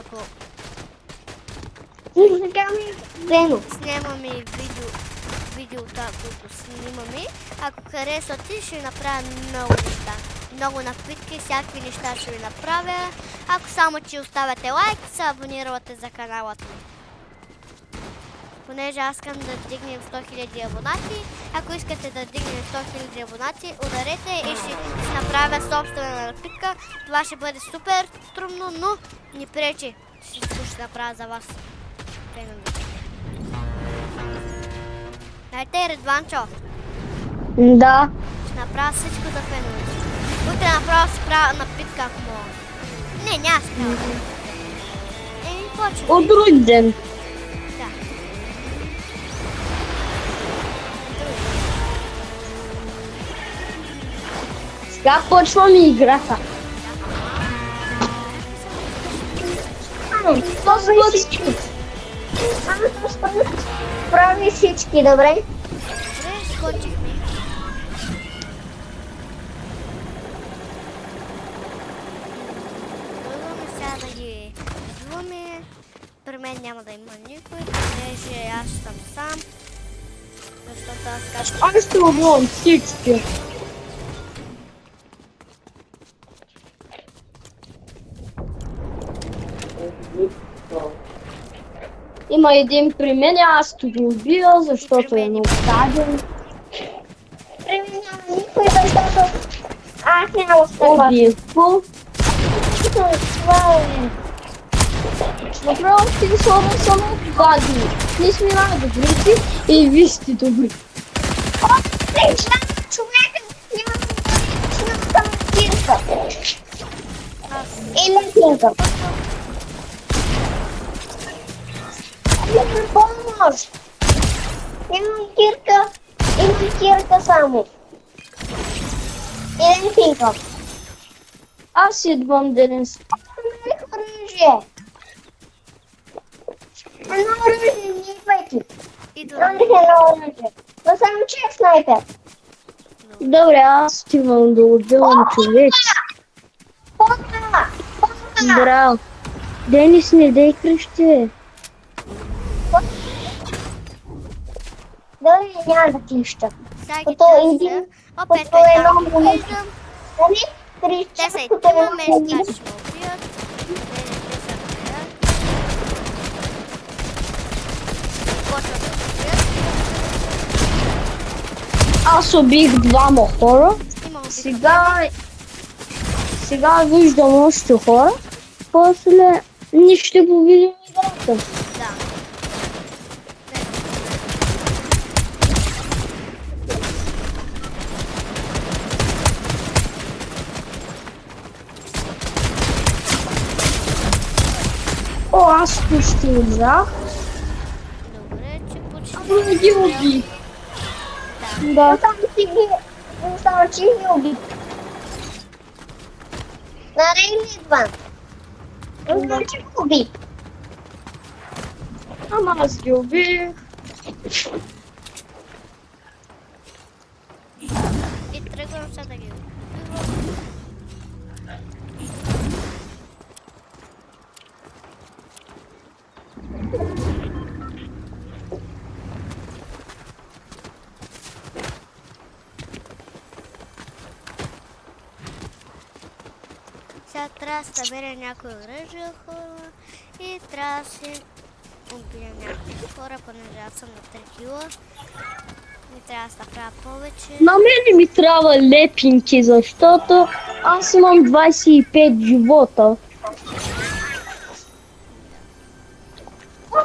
ако Снимаме видеота, които снимаме. Ако харесвате, ще направя много неща. Много напитки, всякакви неща ще ви направя. Ако само че оставяте лайк, се абонирате за каналът ми. Понеже аз искам да дигнем 100 000 абонати. Ако искате да дигнем 100 000 абонати, ударете и ще си направя собствена напитка. Това ще бъде супер трудно, но ни пречи. Всичко ще направя за вас. Дайте, Редванчо. Да. Ще направя всичко за феновете. Утре направо си правя напитка, ако мога. Не, няма си правя. Почваме. От друг ден. Да. Сега почваме играта. Това са всички. Прави всички, добре? Добре, скочихме. Пробваме сега да ги развиваме. При мен няма да има никой, понеже аз съм сам. Защото аз казвам... Аз ще убивам всички. Има един при мен, аз ще го убия, защото е много гаден. При мен няма никой, защото аз няма стъпа. Убих го. Това е. Направо тези хора са много гадни. Ние сме най-добрите и вие сте добри. Отлично! Човека няма личната кирка. Или кирка. Или помощ. Имам кирка само. Или кирка. Аз идвам да не спа. Намерих оръжие. Едно оръжие, не пъти. Идвам. Намерих едно оръжие. Но само че е снайпер. Добре, аз стигам да убивам човек. Помага! Помага! Браво. Денис, не дай крещи. Дали няма да тища. Сега ги Като един- търся. Опет като е едно там. момиче. Виждам. Нали? Три Те са и като трима, едно ме сега момиче. ще ме убият. Не, те са трима. Почват да ме убият. Аз убих двама хора. Има убит. Сега виждам още хора. После ние ще го видим играта. Да. О, аз почти умрах. Добре, че почти... Но не ги убих. Да. Да. Само че ги уби. Нарейли идва. Само че ги уби. Ама аз ги убих. И тръгвам сега да ги убивам. Сега трябва да съберя някои оръжия хора и трябва да се убия някои хора, понеже аз съм на 3 кила. И трябва да се направя повече. На мене ми трябва лепинки, защото аз имам 25 живота.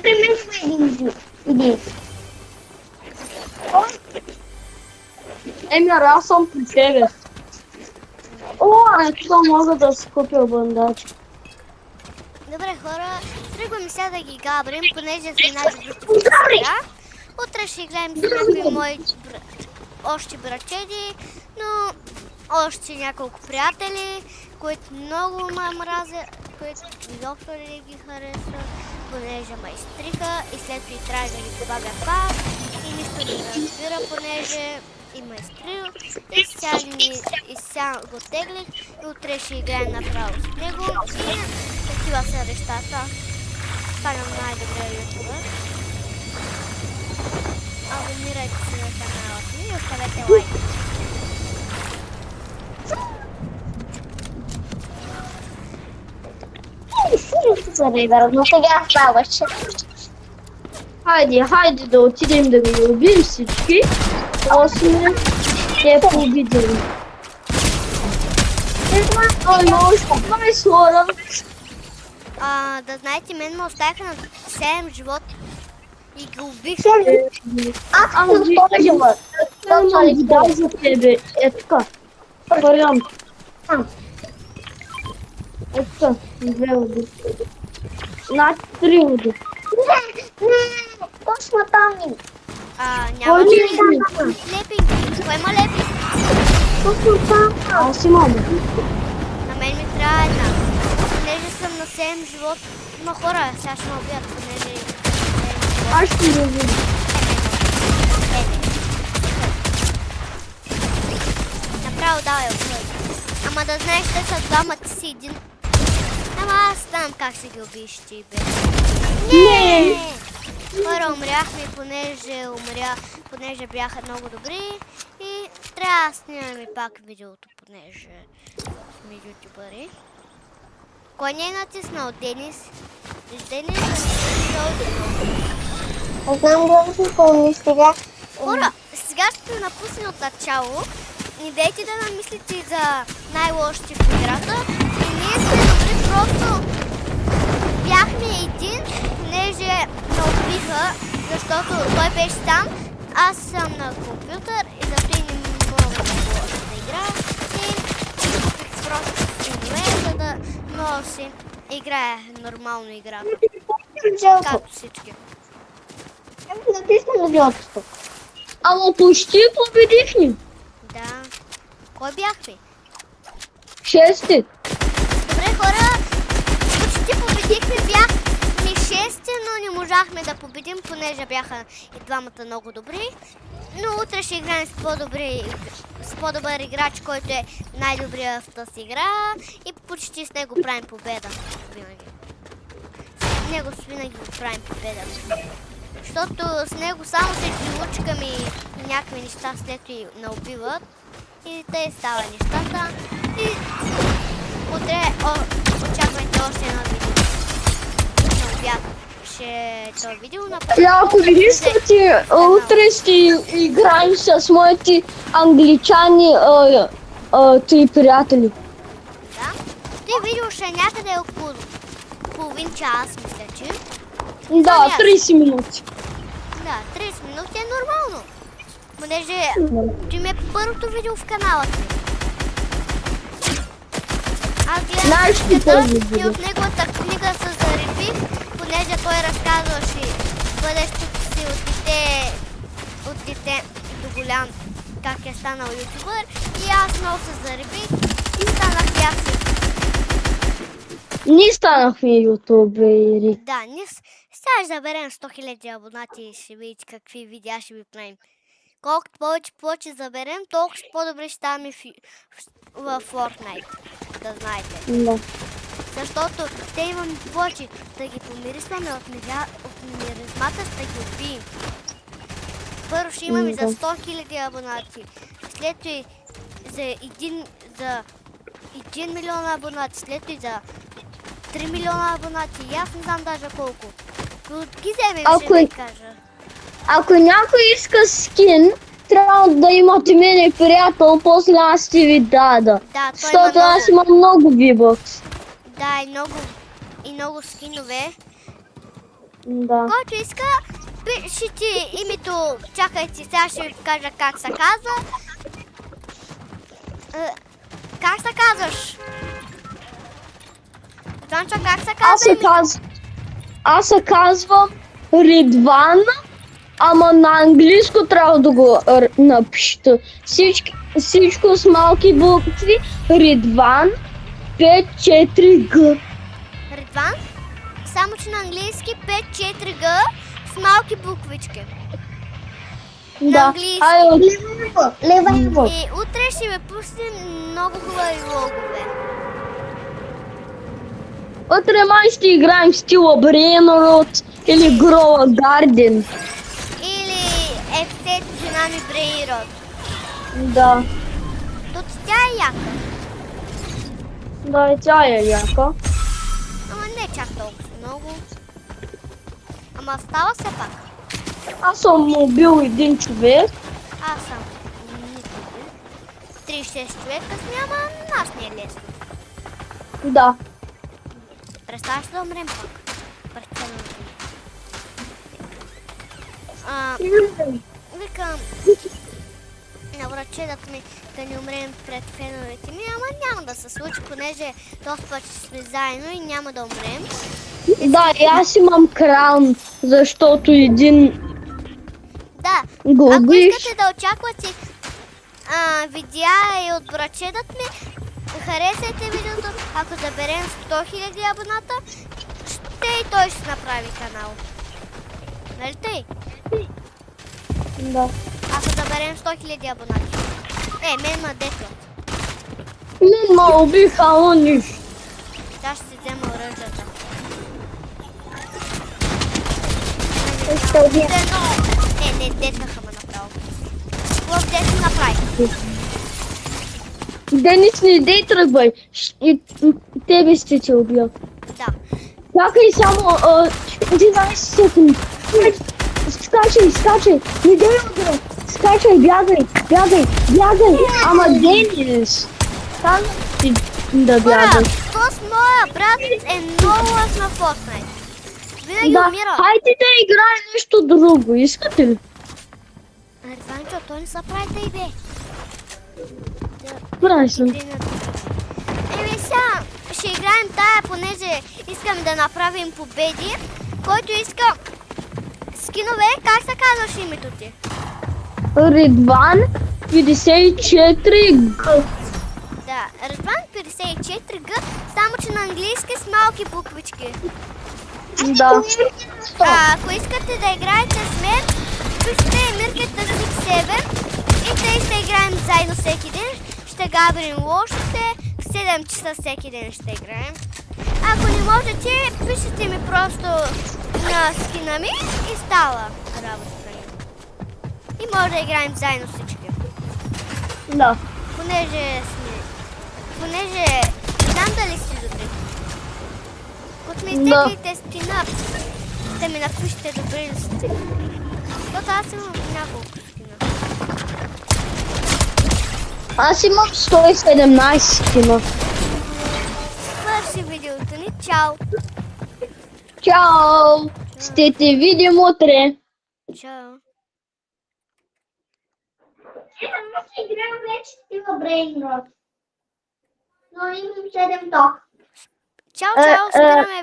При мен има един. Еми, аз съм при тебе. О, ето мога да си купя бандаж. Добре хора, тръгваме сега да ги габрим, понеже сме най-добрите в сега. Утре ще играем с някои мои още братчеди, но още няколко приятели, които много ме мразят, които изобщо не ги харесват, понеже ме изтриха и след това трябва да ги добавя пак и нищо не ме разбира, понеже има изтрил и сега го теглих и утре ще играем направо с него. И такива Развива се нещата. Станам най-добрия ютубър. Абонирайте се на канала ми и оставете лайк. Силите за рейдър, но сега ставаше. Хайде да отидем да ги убием всички. После те победим. Ой, още 20 хора. Да знаете, мен ме оставиха на 7 живот и ги убих. Аз съм спорила. Имам вода за тебе. Е така. Вариант. Е така. 2 води. Значи 3 води. Не, точно там ми. Няма Кой ли ли е? лепинги? Кой има лепинги? Точно там. Аз имам. На мен ми трябва една. Понеже съм на 7 живот, има хора, сега ще ме убият, понеже... Аз ще го видя. Направо давай отвъд. Ама да знаеш, те са двама, ти си един. Ама аз знам как се ги убиеш ти, бе. Не! Хора, умряхме, понеже бяха много добри и трябва да снимаме пак видеото, понеже сме ютубъри. Кой не е натиснал? Денис? Денис е натиснал. Не знам дали си помниш сега. Хора, сега ще напусне от начало. Не дейте да намислите за най-лошите в играта. И ние сме добри, просто бяхме един, понеже ме убиха, защото той беше там. Аз съм на компютър и зато и не мога да играя. И купих просто скинове, за да мога да си играя нормално играта. Както всички. Натисна видеото. Ама почти победихме. Да. Кой бяхме? 6. Добре, хора, почти победихме, бяхме шести, но не можахме да победим, понеже бяха и двамата много добри. Но утре ще играем с по-добър играч, който е най-добрия в тази игра и почти с него правим победа. Винаги. С него винаги правим победа. Защото с него само се глючкаме и някакви неща след и наубиват. И те става нещата. И утре очаквайте още едно видео. На обяд ще е това видео. Ако ви искате, утре ще играем с моите англичани три приятели. Да. Това видео ще е някъде около половин час, мисля, че. Да, 30 минути. Да, 30 минути е нормално. Понеже ти ми е първото видео в канала ти. Аз Знаеш гледам ли книгата този и видео? от неговата книга се заребих, понеже той разказваше бъдещето си от дете до голям, как е станал ютубър. И аз много се заребих и станах и аз ютубър. Ние станахме ютубери. Да, ние сега ще заберем 100 000 абонати и ще видите какви видеа ще ви правим. Колкото повече заберем, толкова по-добре ще ставаме в Fortnite, да знаете. Да. Защото те имаме повече да ги помирисваме от миризмата, ще ги убием. Първо ще имаме за 100 000 абонати, след това за 1 милион абонати, след това за 3 милиона абонати и аз не знам даже колко. Но ги вземем, ще ви кажа. Ако някой иска скин, трябва да имате мене приятел, после аз ще ви дада. Да, той Защото има аз имам много V-Bucks. Да, и много скинове. Да. Който иска, пишете името. Чакайте, сега ще ви кажа как се казва. Как се казваш? Танчо, как се казва? Аз се казвам Ридван, ама на английско трябва да го напишете. Всичко с малки букви. Ридван 54G. Ридван? Само че на английски 54G с малки буквички. Да. английски. Лева. И утре ще ви пуснем много хубави влогове. Утре май ще играем стила Brainrot или Grow a Garden. Или FC жена ми Brainrot. Да, Тут тя е яка. да, и тя е яка. Ама не чак толкова много. Ама става се пак. Аз съм убил един човек. Аз съм никога. 36 човека няма, нас не е лесно. Да. Представяш да умрем пак. Пред цялото. Викам на врачедът ми да не умрем пред феновете ми, ама няма да се случи, понеже този път ще сме заедно и няма да умрем. Да, и аз имам краун, защото един Да, го ако убиш. искате да очаквате видеа и от врачедът ми, харесайте видеото. Ако заберем 100 000 абоната, ще и той ще направи канал. Нали тъй? Да. Ако заберем 100 000 абонати. Мен ма детлят. Мен ме убиха, но нищо. Сега ще си взема оръжията. Ще убия. Не, детнаха ме направо. Какво детна направи? Денис, не идей тръгвай. И тебе ще те убия. Да. Чакай само 11 секунди. Скачай, не дай удря. Скачай, бягай. Ама Денис, стана ти да Хора, бягаш. с моя брат е много лъс на Fortnite. Винаги Да, умира. хайде да играем нещо друго, искате ли? Редванчо, той не се прави да бе. Прави съм. Сега ще играем тая, понеже искаме да направим победи. Който иска скинове, как се казваш името ти? Редван 54G. Да, Редван 54G, само че на английски с малки буквички. Да. Ако искате да играете с мен, пишете Мирката 67 и те ще играем заедно всеки ден. Ще габрим лошите, в 7 часа всеки ден ще играем. Ако не можете, пишете ми просто на скина ми и става работата ни. И може да играем заедно всички. Да. Понеже знам дали сте добри. Като ми изтеглите скина, да ми напишете добри ли сте. Защото аз имам няколко скина. Аз имам 117 скина. Свърши видеото ни. Чао! Чао! Ще те видим утре. Чао! Аз играм вече стила Brainrot. Но имам 7 ток. Чао, спираме